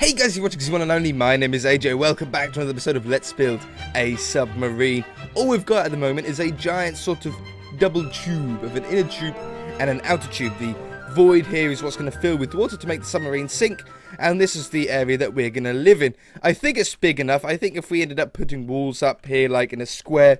Hey guys, you're watching this one and only. My name is AJ. Welcome back to another episode of Let's Build a Submarine. All we've got at the moment is a giant sort of double tube of an inner tube and an outer tube. The void here is what's going to fill with water to make the submarine sink, and this is the area that we're going to live in. I think it's big enough. I think if we ended up putting walls up here like in a square,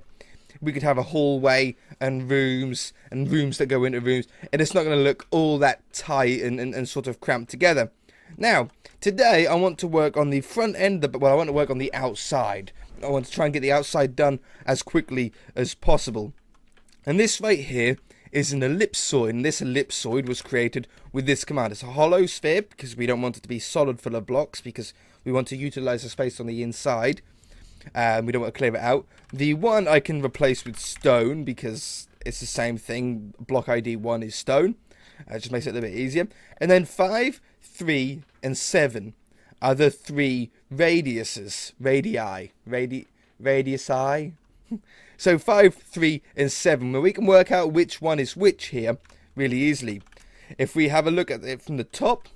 we could have a hallway and rooms that go into rooms, and it's not going to look all that tight and sort of cramped together. Now, today I want to work on the front end, I want to work on the outside. I want to try and get the outside done as quickly as possible. And this right here is an ellipsoid, and this ellipsoid was created with this command. It's a hollow sphere because we don't want it to be solid full of blocks, because we want to utilize the space on the inside. We don't want to clear it out. The one I can replace with stone because it's the same thing. Block ID 1 is stone. It just makes it a little bit easier. And then 5, 3, and 7 are the three radiuses. Radiusi. So 5, 3, and 7. Well, we can work out which one is which here really easily. If we have a look at it from the top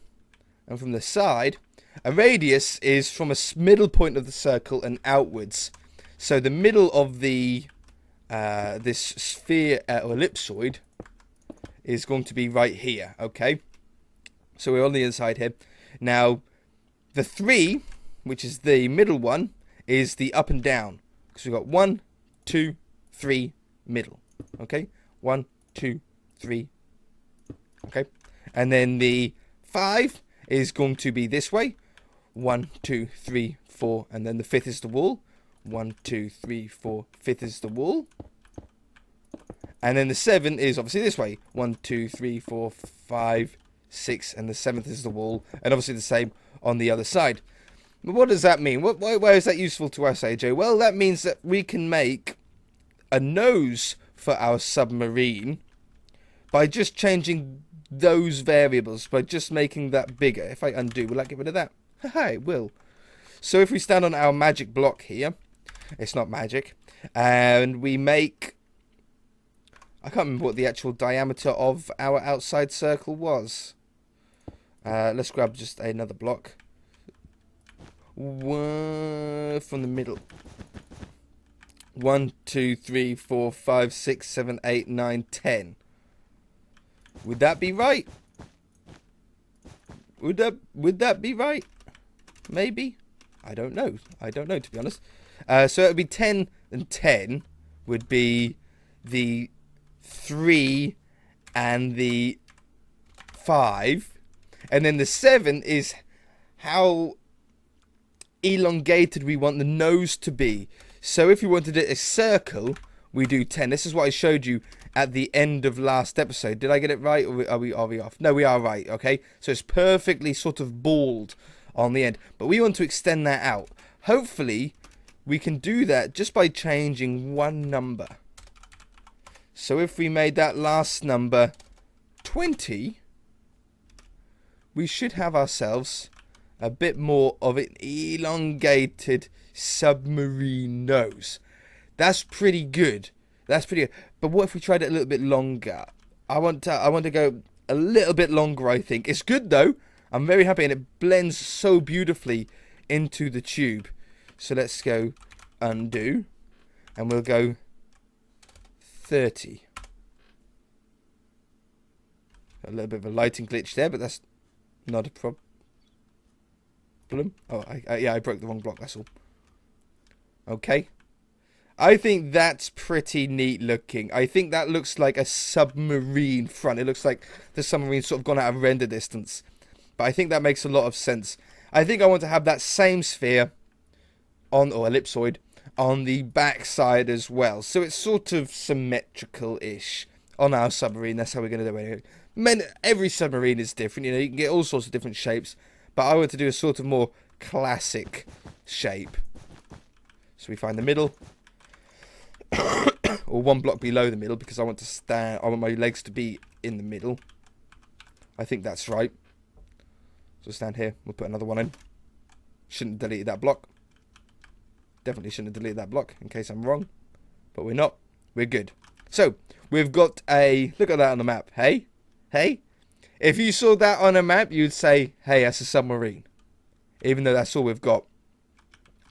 and from the side, a radius is from a middle point of the circle and outwards. So the middle of the this sphere or ellipsoid is going to be right here, okay? So we're on the inside here. Now, the 3, which is the middle one, is the up and down. Because we've got 1, 2, 3, middle. Okay? 1, 2, 3. Okay? And then the 5 is going to be this way. 1, 2, 3, 4. And then the 5th is the wall. 1, 2, 3, 4. 5th is the wall. And then the 7 is obviously this way. 1, 2, 3, 4, 5, 6. And the 7th is the wall. And obviously the same on the other side. But what does that mean? Why is that useful to us, AJ? Well, that means that we can make a nose for our submarine by just changing those variables. By just making that bigger. If I undo, will that get rid of that? Haha, it will. So if we stand on our magic block here. It's not magic. And we make... I can't remember what the actual diameter of our outside circle was. Let's grab just another block. One from the middle. 1, 2, 3, 4, 5, 6, 7, 8, 9, 10. Would that be right? Would that be right? Maybe. I don't know. I don't know, to be honest. So it would be 10 and 10 would be the 3 and the 5, and then the 7 is how elongated we want the nose to be. So if we wanted it a circle, we do 10. This is what I showed you at the end of last episode. Did I get it right, or are we off? No, we are right. Okay, so it's perfectly sort of bald on the end, but we want to extend that out. Hopefully we can do that just by changing one number. So if we made that last number 20, we should have ourselves a bit more of an elongated submarine nose. That's pretty good. That's pretty good. But what if we tried it a little bit longer? I want to go a little bit longer, I think. It's good though. I'm very happy, and it blends so beautifully into the tube. So let's go undo, and we'll go 30. A little bit of a lighting glitch there, but that's not a problem. Oh, I broke the wrong block, that's all. Okay. I think that's pretty neat looking. I think that looks like a submarine front. It looks like the submarine's sort of gone out of render distance. But I think that makes a lot of sense. I think I want to have that same sphere on, or ellipsoid, on the back side as well. So it's sort of symmetrical-ish on our submarine. That's how we're going to do it. Every submarine is different. You know, you can get all sorts of different shapes. But I want to do a sort of more classic shape. So we find the middle. Or one block below the middle, because I want my legs to be in the middle. I think that's right. So stand here. We'll put another one in. Shouldn't have deleted that block. Definitely shouldn't have deleted that block, in case I'm wrong. But we're not. We're good. So, we've got a... Look at that on the map. Hey? Hey? If you saw that on a map, you'd say, hey, that's a submarine. even though that's all we've got.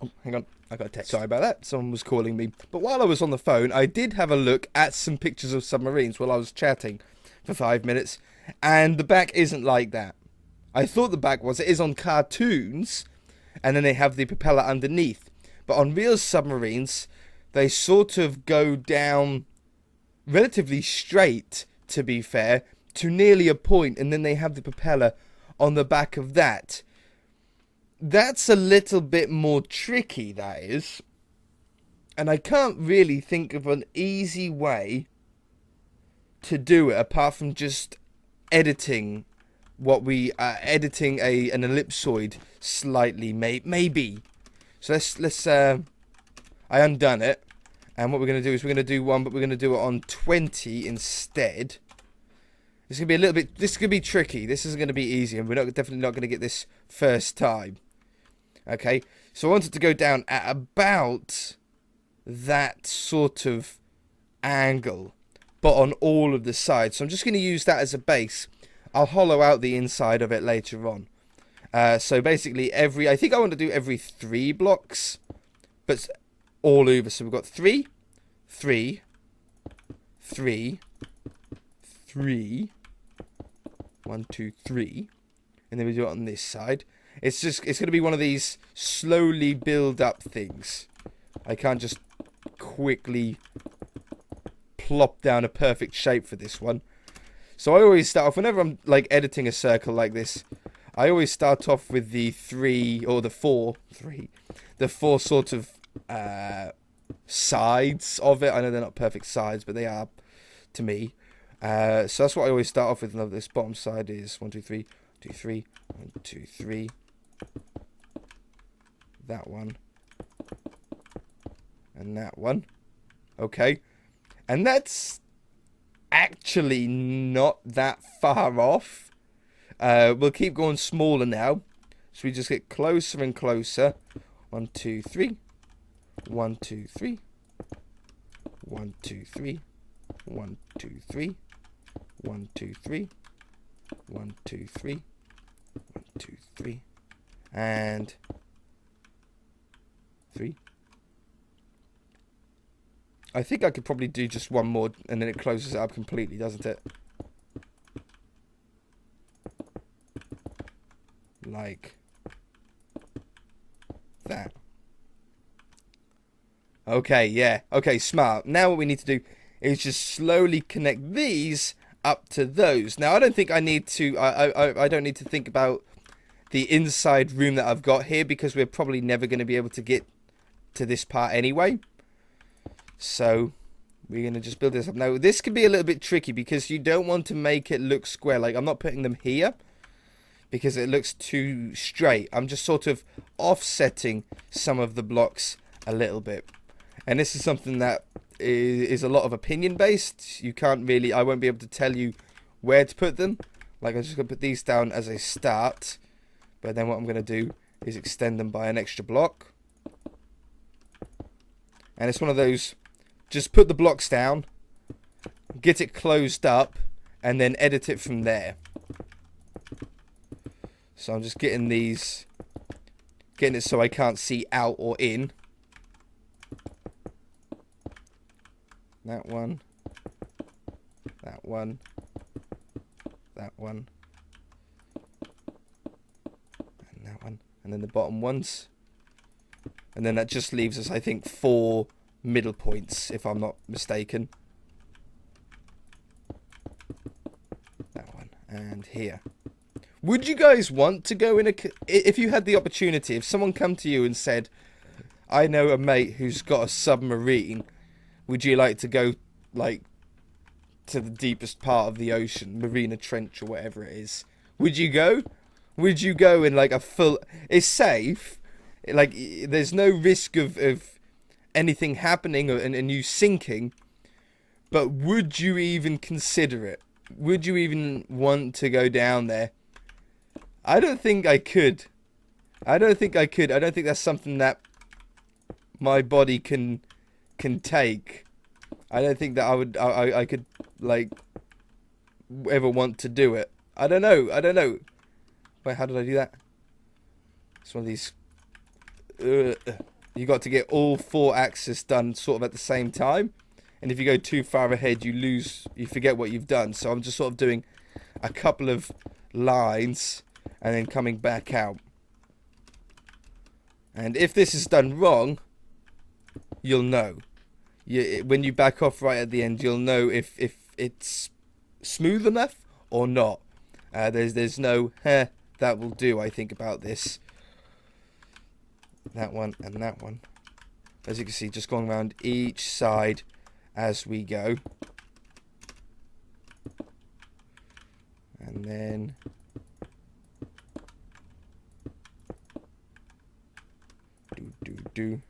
Oh, hang on, I got a text. Sorry about that, someone was calling me. But while I was on the phone, I did have a look at some pictures of submarines while I was chatting for 5 minutes, and the back isn't like that. I thought the back was. It is on cartoons, and then they have the propeller underneath. But on real submarines, they sort of go down relatively straight, to be fair, to nearly a point, and then they have the propeller on the back of that. That's a little bit more tricky, that is. And I can't really think of an easy way to do it apart from just editing editing an ellipsoid slightly, maybe. So let's I undone it, and what we're going to do is we're going to do one, but we're going to do it on 20 instead. This is going to be a little bit, this is going to be tricky. This isn't going to be easy, and we're definitely not going to get this first time. Okay, so I want it to go down at about that sort of angle, but on all of the sides. So I'm just going to use that as a base. I'll hollow out the inside of it later on. So basically I think I want to do every 3 blocks, but all over. So we've got 3, 3, 3, 3, 1, 2, 3, and then we do it on this side. It's going to be one of these slowly build up things. I can't just quickly plop down a perfect shape for this one. So I always start off, whenever I'm like editing a circle like this, I always start off with the 3 or the 4 sort of sides of it. I know they're not perfect sides, but they are to me. So that's what I always start off with. And this bottom side is 1, 2, 3, 2, 3, 1, 2, 3. That one. And that one. Okay. And that's actually not that far off. We'll keep going smaller now. So we just get closer and closer. 1, 2, 3. 1, 2, 3. 1, 2, 3. 1, 2, 3. 1, 2, 3. 1, 2, 3. 1, 2, 3. And 3. I think I could probably do just one more, and then it closes it up completely, doesn't it? Like that. Okay, yeah. Okay, smart. Now what we need to do is just slowly connect these up to those. Now I don't think I need to. I don't need to think about the inside room that I've got here, because we're probably never going to be able to get to this part anyway. So we're going to just build this up. Now this can be a little bit tricky because you don't want to make it look square. Like, I'm not putting them here because it looks too straight. I'm just sort of offsetting some of the blocks a little bit. And this is something that is a lot of opinion based. You can't really, I won't be able to tell you where to put them. Like, I'm just going to put these down as a start. But then what I'm going to do is extend them by an extra block. And it's one of those, just put the blocks down, get it closed up, and then edit it from there. So I'm just getting these, getting it so I can't see out or in. That one, that one, that one, and that one, and then the bottom ones. And then that just leaves us, I think, 4 middle points, if I'm not mistaken. That one, and here. Would you guys want to go in a... If you had the opportunity, if someone come to you and said, I know a mate who's got a submarine, would you like to go, like, to the deepest part of the ocean, Marina Trench or whatever it is? Would you go? Would you go in, like, a full... It's safe. Like, there's no risk of anything happening and you sinking. But would you even consider it? Would you even want to go down there? I don't think I could. I don't think I could. I don't think that's something that my body can take. I don't think that I could, like, ever want to do it. I don't know. Wait, how did I do that? It's one of these. You got to get all 4 axes done sort of at the same time, and if you go too far ahead, you forget what you've done. So I'm just sort of doing a couple of lines and then coming back out. And if this is done wrong, you'll know. When you back off right at the end, you'll know if it's smooth enough or not. There's no that will do, I think, about this. That one and that one. As you can see, just going around each side as we go. And then do.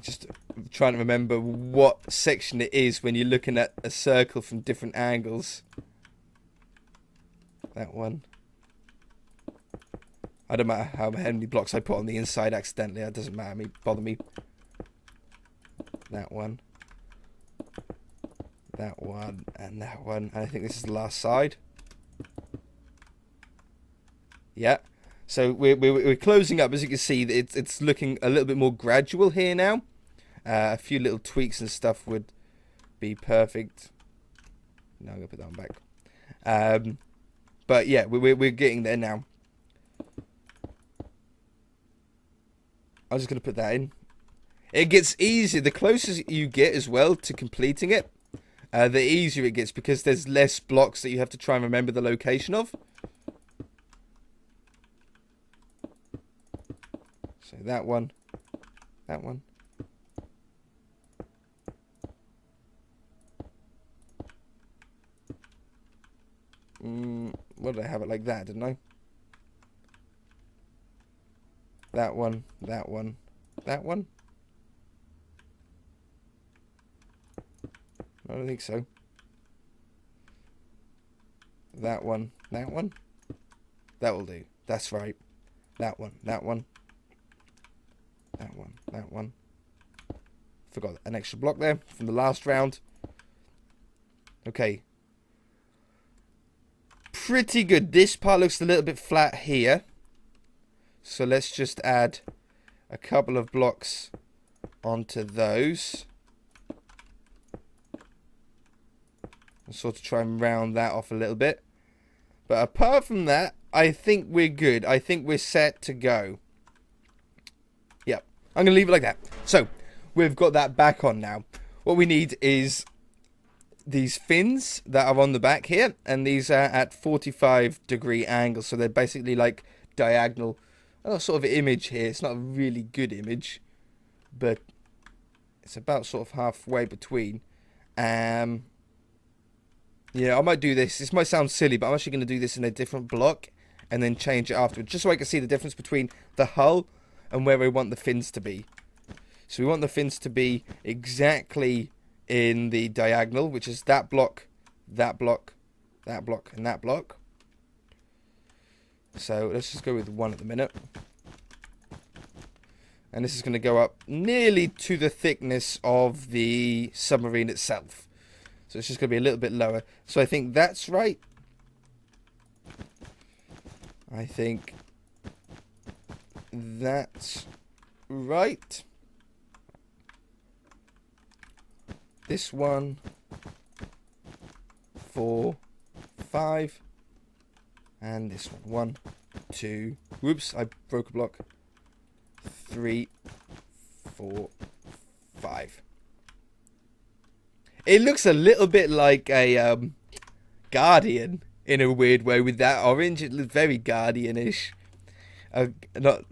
Just trying to remember what section it is when you're looking at a circle from different angles. That one. I don't matter how many blocks I put on the inside accidentally. That doesn't bother me. That one. That one and that one. And I think this is the last side. Yeah. So we're closing up. As you can see, it's looking a little bit more gradual here now. A few little tweaks and stuff would be perfect. No, I'm gonna put that one back. But yeah, we're getting there now. I'm just gonna put that in. It gets easier the closer you get as well to completing it. The easier it gets because there's less blocks that you have to try and remember the location of. So that one. What did I have it like that, didn't I? That one. I don't think so. That one. That will do. That's right. That one. Forgot an extra block there from the last round. Okay. Pretty good. This part looks a little bit flat here. So let's just add a couple of blocks onto those. And sort of try and round that off a little bit. But apart from that, I think we're good. I think we're set to go. Yep. I'm going to leave it like that. So, we've got that back on now. What we need is these fins that are on the back here. And these are at 45-degree angles. So they're basically like diagonal. Sort of image here. It's not a really good image. But it's about sort of halfway between. Yeah, I might do this. This might sound silly, but I'm actually going to do this in a different block. And then change it afterwards. Just so I can see the difference between the hull and where we want the fins to be. So we want the fins to be exactly in the diagonal, which is that block, that block, that block, and that block. So let's just go with one at the minute. And this is going to go up nearly to the thickness of the submarine itself. So it's just going to be a little bit lower. So I think that's right. I think that's right. This 1, 4, 5. And this one. 1, 2. Whoops, I broke a block. 3, 4, 5. It looks a little bit like a Guardian in a weird way with that orange. It looks very Guardian-ish. Not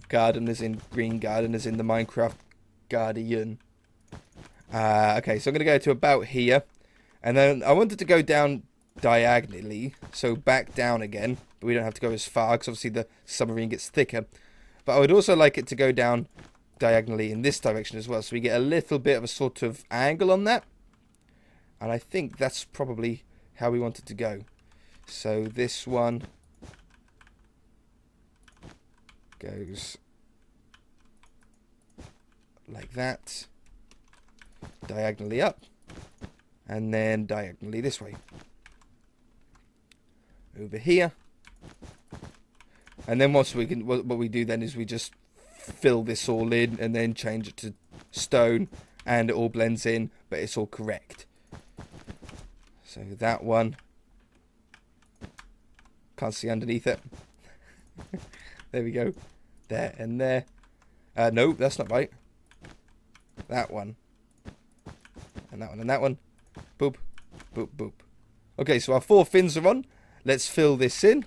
Garden as in Green Garden as in the Minecraft Guardian. Okay, so I'm going to go to about here. And then I wanted to go down diagonally. So back down again. But we don't have to go as far because obviously the submarine gets thicker. But I would also like it to go down diagonally in this direction as well. So we get a little bit of a sort of angle on that. And I think that's probably how we want it to go. So this one goes like that. Diagonally up. And then diagonally this way. Over here. And then once we can, what we do then is we just fill this all in and then change it to stone, and it all blends in, but it's all correct. So that one, can't see underneath it. There we go. There and there. No, that's not right. That one. And that one and that one. Boop, boop, boop. Okay, so our 4 fins are on. Let's fill this in.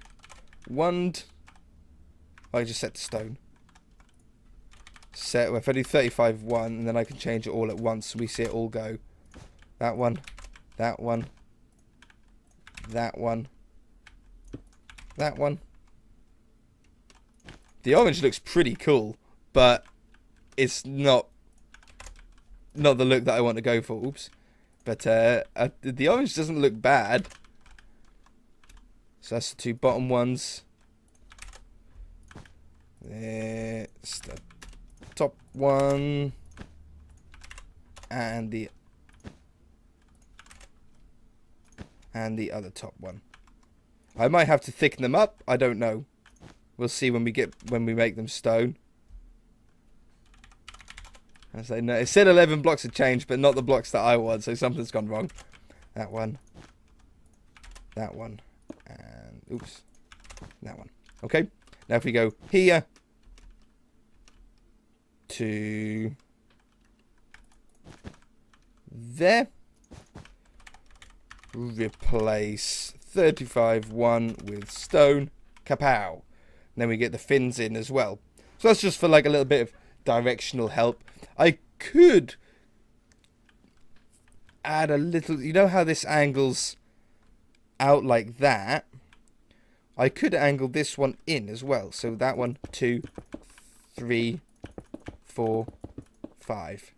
I just set the stone. Set, if I do 35, 1, and then I can change it all at once, and we see it all go. That one, that one, that one, that one. The orange looks pretty cool, but it's not the look that I want to go for. Oops. But the orange doesn't look bad. So that's the 2 bottom ones. There's the top one. And the other top one. I might have to thicken them up. I don't know. We'll see when we make them stone. I say no. It said 11 blocks of change, but not the blocks that I want. So something's gone wrong. That one. That one. And oops. That one. Okay. Now if we go here to there, replace 35 1 with stone. Kapow. And then we get the fins in as well. So that's just for like a little bit of directional help. I could add a little, you know how this angles out like that? I could angle this one in as well. So that one, 2, 3, 4, 5.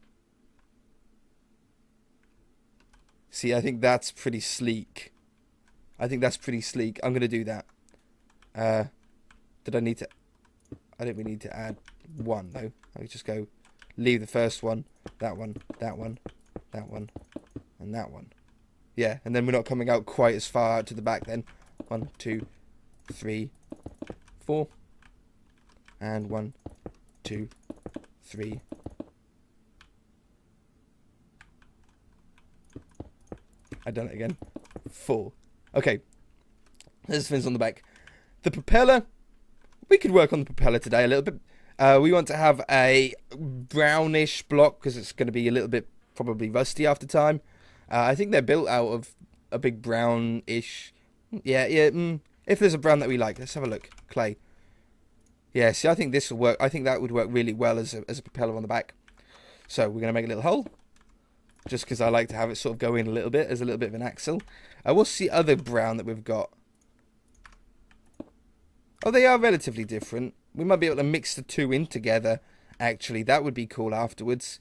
See, I think that's pretty sleek. I'm going to do that. Did I need to? I don't really need to add 1 though. I just go leave the first one, that one, that one, that one, and that one. Yeah, and then we're not coming out quite as far out to the back then. 1, 2, 3, 4, and 1, 2, 3. I've done it again. 4. Okay. There's fins on the back. The propeller. We could work on the propeller today a little bit. We want to have a brownish block because it's going to be a little bit probably rusty after time. I think they're built out of a big brownish. Yeah. If there's a brown that we like, let's have a look. Clay. Yeah. See, I think this will work. I think that would work really well as a propeller on the back. So we're going to make a little hole, just because I like to have it sort of go in a little bit as a little bit of an axle. What's the other brown that we've got? Oh, they are relatively different. We might be able to mix the 2 in together, actually. That would be cool afterwards.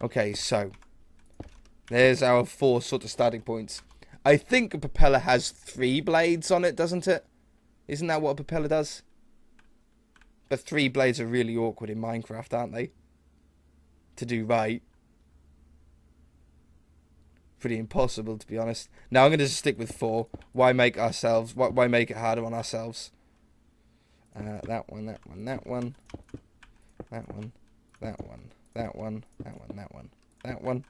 Okay, so there's our 4 sort of starting points. I think a propeller has 3 blades on it, doesn't it? Isn't that what a propeller does? But 3 blades are really awkward in Minecraft, aren't they? To do right. Pretty impossible, to be honest. Now I'm going to just stick with 4. Why make it harder on ourselves? That one, that one, that one, that one, that one, that one, that one, that one, that one.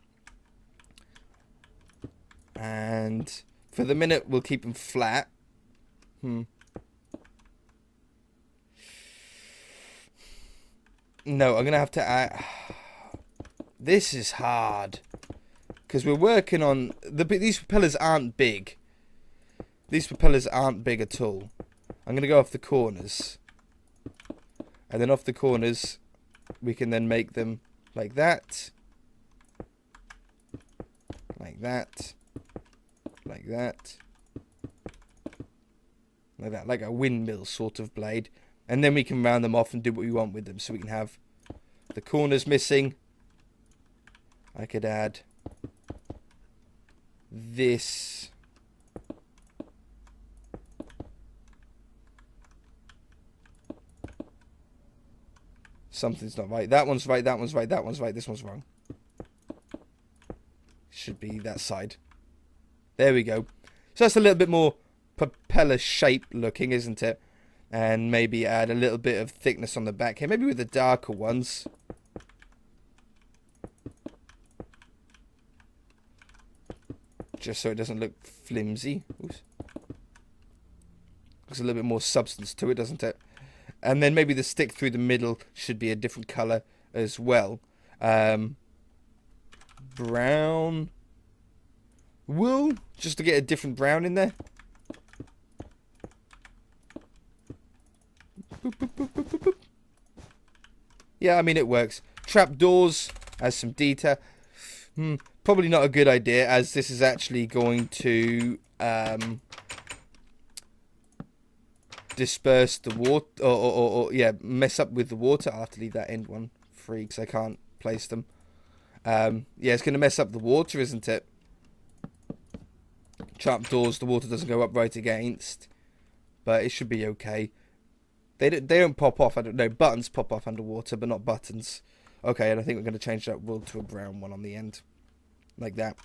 And for the minute, we'll keep them flat. No, I'm going to have to add... This is hard. Because we're working on... These propellers aren't big. These propellers aren't big at all. I'm going to go off the corners. And then off the corners, we can then make them like that. Like that. Like that. Like that. Like a windmill sort of blade. And then we can round them off and do what we want with them. So we can have the corners missing. I could add this. Something's not right. That one's right, that one's right, that one's right, this one's wrong. Should be that side. There we go. So that's a little bit more propeller shape looking, isn't it? And maybe add a little bit of thickness on the back here. Maybe with the darker ones. Just so it doesn't look flimsy. Oops. Looks a little bit more substance to it, doesn't it? And then maybe the stick through the middle should be a different colour as well. Brown wool, just to get a different brown in there. Boop, boop, boop, boop, boop, boop. Yeah, I mean, it works. Trapdoors has some detail. Probably not a good idea, as this is actually going to disperse the water, or yeah, mess up with the water. I'll have to leave that end one free because I can't place them. Yeah, it's going to mess up the water, isn't it? Trapdoors, the water doesn't go up right against, but it should be okay. They don't pop off. I don't know. Buttons pop off underwater, but not buttons. Okay, and I think we're going to change that wool to a brown one on the end, like that.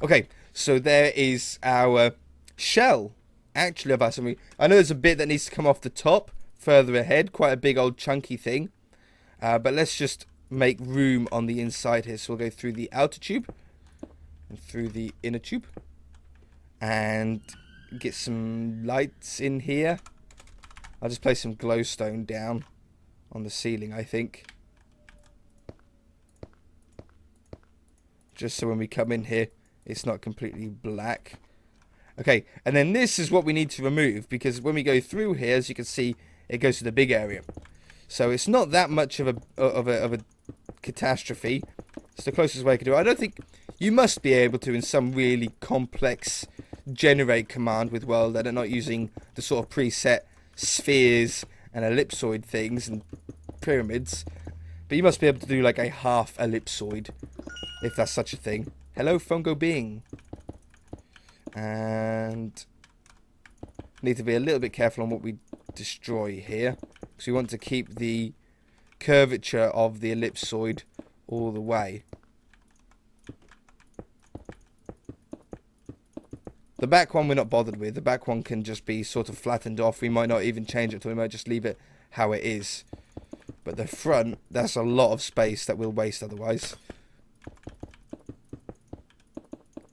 Okay, so there is our shell. Actually, of our submarine. I know there's a bit that needs to come off the top further ahead, quite a big old chunky thing. But let's just make room on the inside here. So we'll go through the outer tube and through the inner tube and get some lights in here. I'll just place some glowstone down on the ceiling, I think. Just so when we come in here, it's not completely black. Okay, and then this is what we need to remove, because when we go through here, as you can see, it goes to the big area. So it's not that much of a catastrophe. It's the closest way I could do it. I don't think you must be able to, in some really complex generate command with World Edit, not using the sort of preset spheres and ellipsoid things and pyramids. But you must be able to do like a half ellipsoid, if that's such a thing. Hello, Fungo Being. And need to be a little bit careful on what we destroy here, because we want to keep the curvature of the ellipsoid all the way. The back one we're not bothered with. The back one can just be sort of flattened off. We might not even change it, we might just leave it how it is. But the front, that's a lot of space that we'll waste otherwise.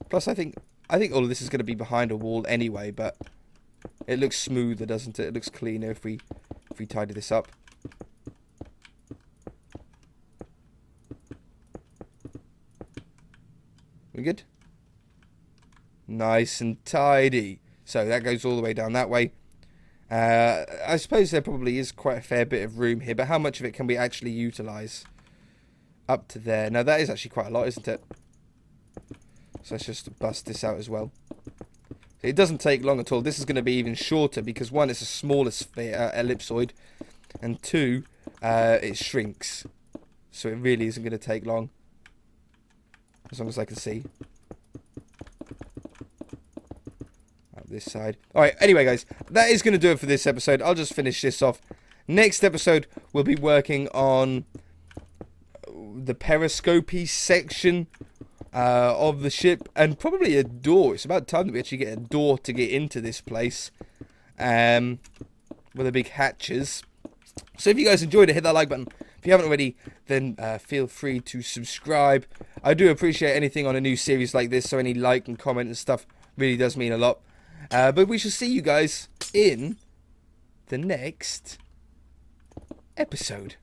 Plus, I think all of this is going to be behind a wall anyway, but it looks smoother, doesn't it? It looks cleaner if we tidy this up. We good? Nice and tidy. So that goes all the way down that way. I suppose there probably is quite a fair bit of room here, but how much of it can we actually utilise? Up to there. Now that is actually quite a lot, isn't it? So let's just bust this out as well. It doesn't take long at all. This is going to be even shorter because one, it's a smaller sphere, ellipsoid, and two, it shrinks. So it really isn't going to take long, as long as I can see. This side. Alright, anyway guys, that is going to do it for this episode. I'll just finish this off. Next episode, we'll be working on the periscopy section of the ship, and probably a door. It's about time that we actually get a door to get into this place, with the big hatches. So if you guys enjoyed it, hit that like button. If you haven't already, then feel free to subscribe. I do appreciate anything on a new series like this, so any like and comment and stuff really does mean a lot. But we shall see you guys in the next episode.